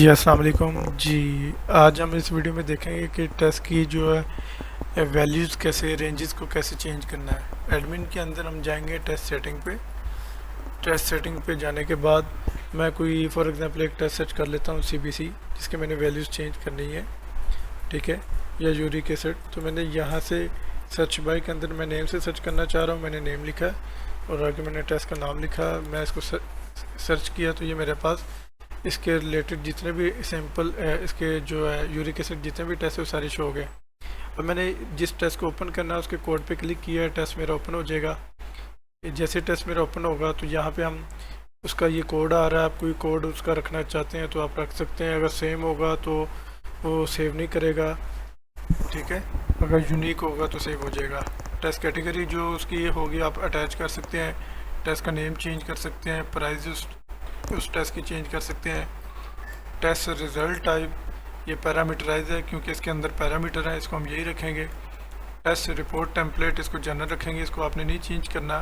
जी अस्सलाम वालेकुम जी। आज हम इस वीडियो में देखेंगे कि टेस्ट की जो है वैल्यूज़ कैसे रेंजेस को कैसे चेंज करना है। एडमिन के अंदर हम जाएंगे टेस्ट सेटिंग पे। टेस्ट सेटिंग पे जाने के बाद मैं कोई फॉर एग्जांपल एक टेस्ट सर्च कर लेता हूँ सीबीसी, जिसके मैंने वैल्यूज़ चेंज करनी है, ठीक है, या यूरिक एसिड। तो मैंने यहाँ से सर्च बाय के अंदर मैं नेम से सर्च करना चाह रहा हूँ, मैंने नेम लिखा और आगे मैंने टेस्ट का नाम लिखा। मैं इसको सर्च किया तो ये मेरे पास इसके रिलेटेड जितने भी सैंपल इसके जो है यूरिक एसिड जितने भी टेस्ट है वो सारे शो हो गए। अब मैंने जिस टेस्ट को ओपन करना है उसके कोड पे क्लिक किया है, टेस्ट मेरा ओपन हो जाएगा। जैसे टेस्ट मेरा ओपन होगा तो यहाँ पे हम उसका ये कोड आ रहा है, आप कोई कोड उसका रखना चाहते हैं तो आप रख सकते हैं। अगर सेम होगा तो वो सेव नहीं करेगा, ठीक है, अगर यूनिक होगा तो सेव हो जाएगा। टेस्ट कैटेगरी जो उसकी ये होगी आप अटैच कर सकते हैं, टेस्ट का नेम चेंज कर सकते हैं, प्राइस उस टेस्ट की चेंज कर सकते हैं। टेस्ट रिज़ल्ट टाइप ये पैरामीटराइज है क्योंकि इसके अंदर पैरामीटर है, इसको हम यही रखेंगे। टेस्ट रिपोर्ट टेम्पलेट इसको जनरल रखेंगे, इसको आपने नहीं चेंज करना।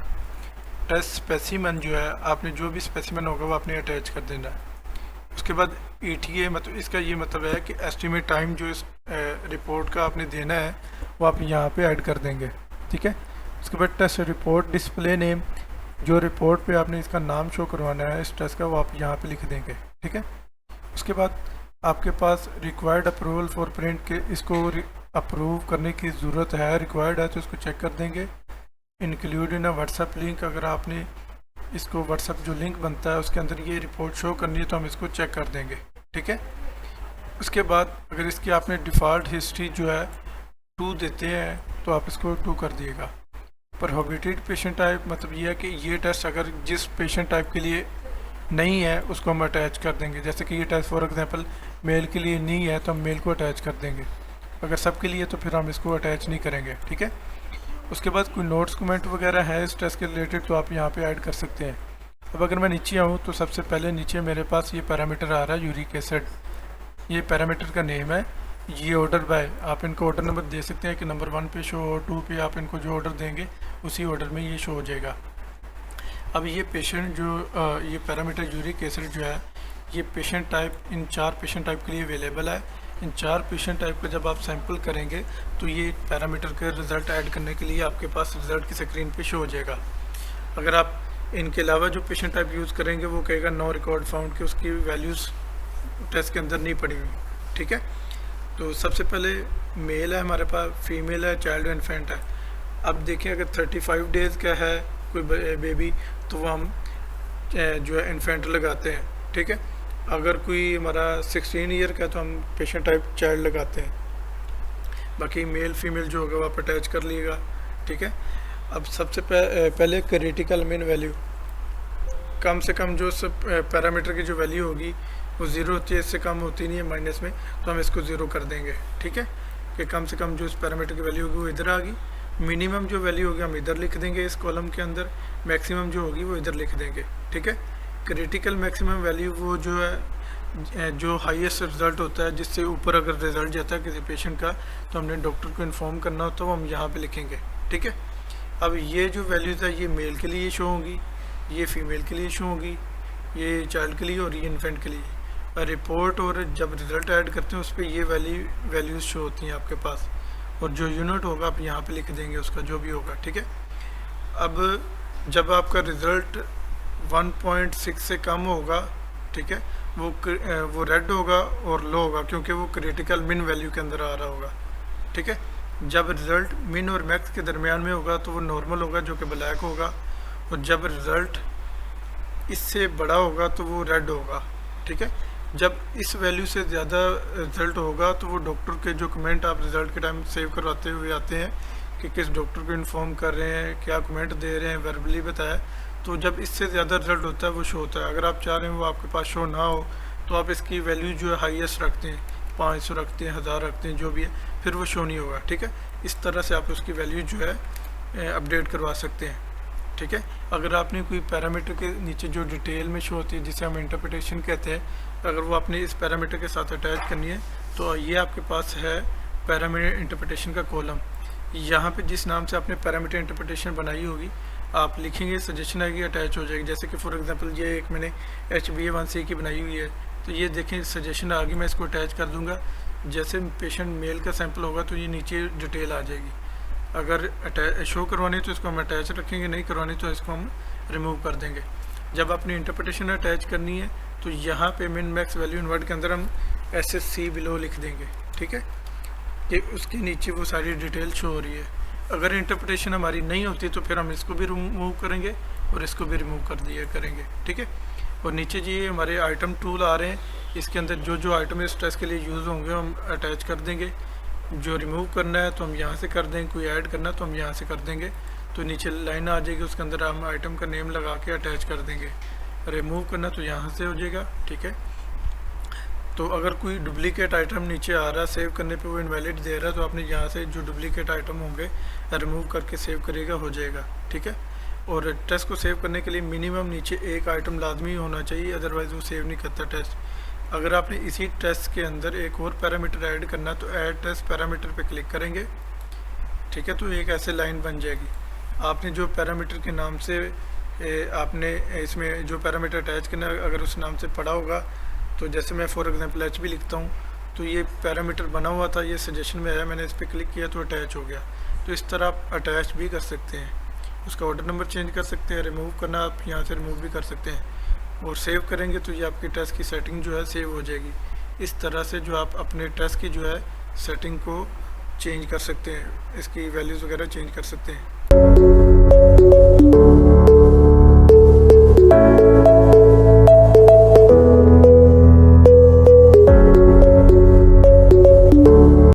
टेस्ट स्पेसिमन जो है आपने जो भी स्पेसिमन होगा वो आपने अटैच कर देना है। उसके बाद ETA मतलब इसका ये मतलब है कि एस्टिमेट टाइम जो इस रिपोर्ट का आपने देना है वो आप यहाँ पे ऐड कर देंगे, ठीक है। उसके बाद टेस्ट रिपोर्ट डिस्प्ले नेम, जो रिपोर्ट पे आपने इसका नाम शो करवाना है इस टेस्ट का वो आप यहाँ पे लिख देंगे, ठीक है। उसके बाद आपके पास रिक्वायर्ड अप्रूवल फॉर प्रिंट के, इसको अप्रूव करने की ज़रूरत है, रिक्वायर्ड है तो इसको चेक कर देंगे। इंक्लूड इन व्हाट्सएप लिंक, अगर आपने इसको व्हाट्सएप जो लिंक बनता है उसके अंदर ये रिपोर्ट शो करनी है तो हम इसको चेक कर देंगे, ठीक है। उसके बाद अगर इसकी आपने डिफ़ॉल्ट हिस्ट्री जो है 2 देते हैं तो आप इसको 2 कर दिएगा। प्रोहिबिटेड पेशेंट टाइप मतलब ये है कि ये टेस्ट अगर जिस पेशेंट टाइप के लिए नहीं है उसको हम अटैच कर देंगे। जैसे कि ये टेस्ट फॉर एग्जांपल मेल के लिए नहीं है तो हम मेल को अटैच कर देंगे, अगर सब के लिए तो फिर हम इसको अटैच नहीं करेंगे, ठीक है। उसके बाद कोई नोट्स कमेंट वगैरह है इस टेस्ट के रिलेटेड तो आप यहाँ पे ऐड कर सकते हैं। अब अगर मैं नीचे आऊँ तो सबसे पहले नीचे मेरे पास ये पैरामीटर आ रहा है यूरिक एसिड, ये पैरामीटर का नेम है। ये ऑर्डर बाय, आप इनको ऑर्डर नंबर दे सकते हैं कि नंबर 1 पे शो हो, 2 पे आप इनको जो ऑर्डर देंगे उसी ऑर्डर में ये शो हो जाएगा। अब ये पेशेंट जो ये पैरामीटर यूरिक एसिड जो है ये patient type in 4 patient type के लिए अवेलेबल है। इन 4 पेशेंट टाइप का जब आप सैंपल करेंगे तो ये पैरामीटर के रिज़ल्ट ऐड करने के लिए आपके पास रिज़ल्ट की स्क्रीन पे शो हो जाएगा। अगर आप इनके अलावा जो पेशेंट टाइप यूज़ करेंगे वो कहेगा नो रिकॉर्ड फाउंड, कि उसकी वैल्यूज़ टेस्ट के अंदर नहीं पड़ी हुई, ठीक है। तो सबसे पहले मेल है हमारे पास, फीमेल है, चाइल्ड इन्फेंट है। अब देखिए अगर 35 डेज़ का है कोई बेबी तो वो हम जो है इन्फेंट लगाते हैं, ठीक है। अगर कोई हमारा 16 ईयर का तो हम पेशेंट टाइप चाइल्ड लगाते हैं। बाकी मेल फीमेल जो होगा वो आप अटैच कर लीजिएगा, ठीक है। अब सबसे पहले क्रिटिकल मीन वैल्यू, कम से कम जो सब पैरामीटर की जो वैल्यू होगी वो 0 होती है, इससे कम होती नहीं है माइनस में, तो हम इसको 0 कर देंगे, ठीक है, कि कम से कम जो इस पैरामीटर की वैल्यू होगी वो इधर आ गई। मिनिमम जो वैल्यू होगी हम इधर लिख देंगे इस कॉलम के अंदर, मैक्सिमम जो होगी वो इधर लिख देंगे, ठीक है। क्रिटिकल मैक्सिमम वैल्यू वो जो है जो हाईएस्ट रिज़ल्ट होता है, जिससे ऊपर अगर रिज़ल्ट जाता है किसी पेशेंट का तो हमने डॉक्टर को इन्फॉर्म करना होता है, वो हम यहाँ पे लिखेंगे, ठीक है। अब ये जो वैल्यूज़ है ये मेल के लिए शो होगी, ये फीमेल के लिए शो होगी, ये चाइल्ड के लिए और ये इन्फेंट के लिए। रिपोर्ट और जब रिज़ल्ट ऐड करते हैं उस पर ये वैल्यूज़ शो होती हैं आपके पास, और जो यूनिट होगा आप यहाँ पे लिख देंगे उसका जो भी होगा, ठीक है। अब जब आपका रिज़ल्ट 1.6 से कम होगा, ठीक है, वो रेड होगा और लो होगा क्योंकि वो क्रिटिकल मिन वैल्यू के अंदर आ रहा होगा, ठीक है। जब रिज़ल्ट मिन और मैक्स के दरमियान में होगा तो वो नॉर्मल होगा जो कि ब्लैक होगा, और जब रिज़ल्ट इससे बड़ा होगा तो वो रेड होगा, ठीक है। जब इस वैल्यू से ज़्यादा रिज़ल्ट होगा तो वो डॉक्टर के जो कमेंट आप रिज़ल्ट के टाइम सेव करवाते हुए आते हैं कि किस डॉक्टर को इन्फॉर्म कर रहे हैं, क्या कमेंट दे रहे हैं, वर्बली बताया, तो जब इससे ज़्यादा रिज़ल्ट होता है वो शो होता है। अगर आप चाह रहे हैं वो आपके पास शो ना हो तो आप इसकी वैल्यू जो है हाईएस्ट रखते हैं, 500 रखते हैं, 1000 रखते हैं, जो भी है, फिर वो शो नहीं होगा, ठीक है। इस तरह से आप उसकी वैल्यू जो है अपडेट करवा सकते हैं, ठीक है। अगर आपने कोई पैरामीटर के नीचे जो डिटेल में शो होती है जिसे हम इंटरप्रिटेशन कहते हैं, अगर वो आपने इस पैरामीटर के साथ अटैच करनी है तो ये आपके पास है पैरामीटर इंटरप्रिटेशन का कॉलम। यहाँ पे जिस नाम से आपने पैरामीटर इंटरप्रिटेशन बनाई होगी आप लिखेंगे, सजेशन आएगी, अटैच हो जाएगी। जैसे कि फॉर एग्जांपल ये एक मैंने HbA1c की बनाई हुई है, तो ये देखें सजेशन आ गई, मैं इसको अटैच कर दूंगा। जैसे पेशेंट मेल का सैंपल होगा तो ये नीचे डिटेल आ जाएगी। अगर शो करवानी तो इसको हम अटैच रखेंगे, नहीं करवानी तो इसको हम रिमूव कर देंगे। जब अपनी इंटरप्रिटेशन अटैच करनी है तो यहाँ पे min max value in word के अंदर हम SSC बिलो लिख देंगे, ठीक है, कि उसके नीचे वो सारी डिटेल शो हो रही है। अगर इंटरप्रिटेशन हमारी नहीं होती तो फिर हम इसको भी रिमूव करेंगे और इसको भी रिमूव कर दिया करेंगे, ठीक है। और नीचे जी हमारे आइटम टूल आ रहे हैं, इसके अंदर जो जो आइटम इस टेस्ट के लिए यूज़ होंगे हम अटैच कर देंगे। जो रिमूव करना है तो हम यहाँ से कर देंगे, कोई ऐड करना है तो हम यहाँ से कर देंगे। तो नीचे लाइन आ जाएगी, उसके अंदर हम आइटम का नेम लगा के अटैच कर देंगे। रिमूव करना तो यहाँ से हो जाएगा, ठीक है। तो अगर कोई डुप्लीकेट आइटम नीचे आ रहा है, सेव करने पे वो इनवैलिड दे रहा है, तो आपने यहाँ से जो डुप्लीकेट आइटम होंगे रिमूव करके सेव करिएगा, हो जाएगा, ठीक है। और टेस्ट को सेव करने के लिए मिनिमम नीचे एक आइटम लाजमी होना चाहिए, अदरवाइज़ वो सेव नहीं करता टेस्ट। अगर आपने इसी टेस्ट के अंदर एक और पैरामीटर ऐड करना है तो ऐड टेस्ट पैरामीटर पे क्लिक करेंगे, ठीक है। तो एक ऐसे लाइन बन जाएगी। आपने जो पैरामीटर के नाम से आपने इसमें जो पैरामीटर अटैच करना है, अगर उस नाम से पढ़ा होगा, तो जैसे मैं फॉर एग्जांपल HB लिखता हूँ तो ये पैरामीटर बना हुआ था, ये सजेशन में आया, मैंने इस पर क्लिक किया तो अटैच हो गया। तो इस तरह आप अटैच भी कर सकते हैं, उसका ऑर्डर नंबर चेंज कर सकते हैं, रिमूव करना आप यहाँ से रिमूव भी कर सकते हैं। और सेव करेंगे तो ये आपकी टेस्ट की सेटिंग जो है सेव हो जाएगी। इस तरह से जो आप अपने टेस्ट की जो है सेटिंग को चेंज कर सकते हैं, इसकी वैल्यूज़ वगैरह चेंज कर सकते हैं।